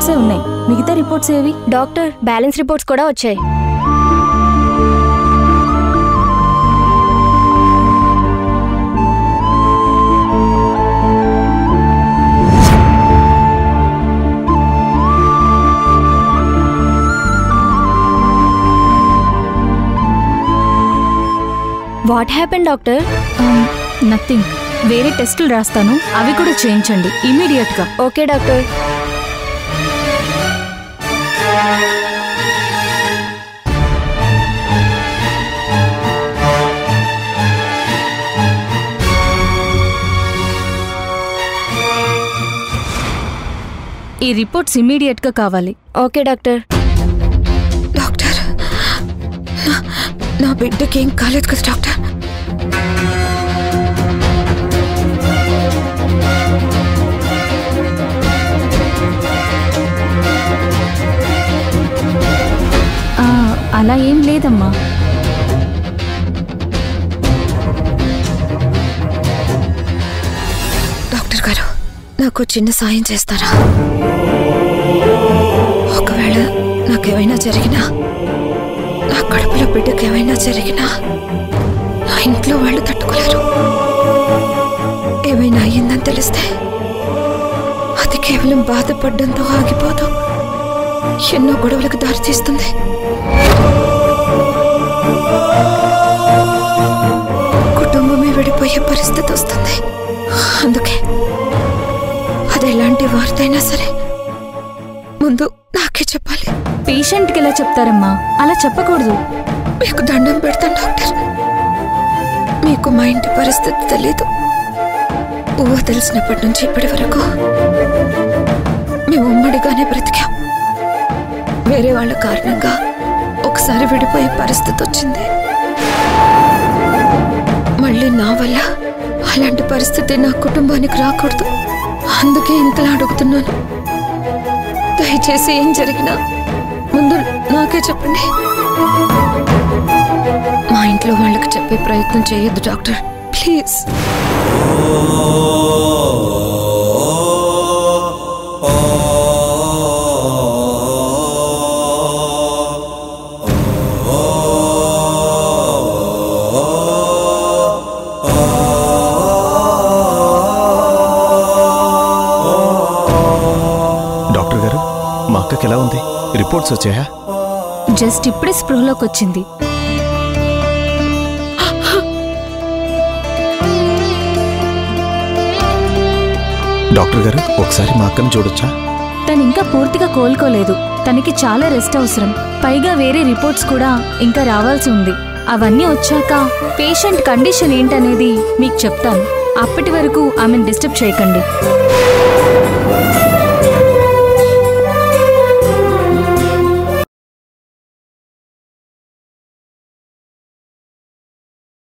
రిపోర్ట్సే ఉన్నాయి. మిగతా రిపోర్ట్స్ ఏవి? డాక్టర్, బ్యాలెన్స్ రిపోర్ట్స్ కూడా వచ్చాయి. What happen doctor? నథింగ్. వేరే టెస్టులు రాస్తాను, అవి కూడా చేయించండి ఇమీడియట్గా. Okay doctor. ఈ రిపోర్ట్స్ ఇమీడియట్గా కావాలి. Okay doctor. డాక్టర్, నా బిడ్డకి ఏం కాలేదు కదా డాక్టర్? అలా ఏం లేదమ్మా. డాక్టర్ గారు, నాకు చిన్న సాయం చేస్తారా? ఒకవేళ నాకేమైనా జరిగినా, నా కడుపులో బిడ్డకి ఏమైనా జరిగినా నా ఇంట్లో వాళ్ళు తట్టుకోలేరు. ఏమైనా అయ్యిందని తెలిస్తే అది కేవలం బాధపడడంతో ఆగిపోదు, ఎన్నో గొడవలకు దారితీస్తుంది. కుటుంబమే విడిపోయే పరిస్థితి వస్తుంది. అందుకే అది ఎలాంటి వార్తైనా సరే ముందు నాకే చెప్పాలి. పేషెంట్కి ఎలా చెప్తారమ్మా? అలా చెప్పకూడదు. మీకు దండం పెడతాను డాక్టర్. మీకు మా ఇంటి పరిస్థితి తెలీదు. ఊహ తెలిసినప్పటి నుంచి ఇప్పటి వరకు మేము ఉమ్మడిగానే బ్రతికాం. వేరే వాళ్ళ కారణంగా ఒకసారి విడిపోయే పరిస్థితి వచ్చింది. మళ్ళీ నా వల్ల అలాంటి పరిస్థితి నా కుటుంబానికి రాకూడదు. అందుకే ఇంతలా అడుగుతున్నాను. దయచేసి ఏం జరిగినా ముందు నాకే చెప్పండి. మా ఇంట్లో వాళ్ళకి చెప్పే ప్రయత్నం చేయొద్దు డాక్టర్, ప్లీజ్. డాక్టర్ గారు, మా అక్కకి ఎలా ఉంది? రిపోర్ట్స్ వచ్చాయా? జస్ట్ ఇప్పుడే స్పృహలోకి వచ్చింది. డాక్టర్ గారు, ఒకసారి మా అక్కని చూడొచ్చా? తను ఇంకా పూర్తిగా కోలుకోలేదు. తనకి చాలా రెస్ట్ అవసరం. పైగా వేరే రిపోర్ట్స్ కూడా ఇంకా రావాల్సి ఉంది. అవన్నీ వచ్చాక పేషెంట్ కండిషన్ ఏంటనేది మీకు చెప్తాను. అప్పటి వరకు ఆమెను డిస్టర్బ్ చేయకండి.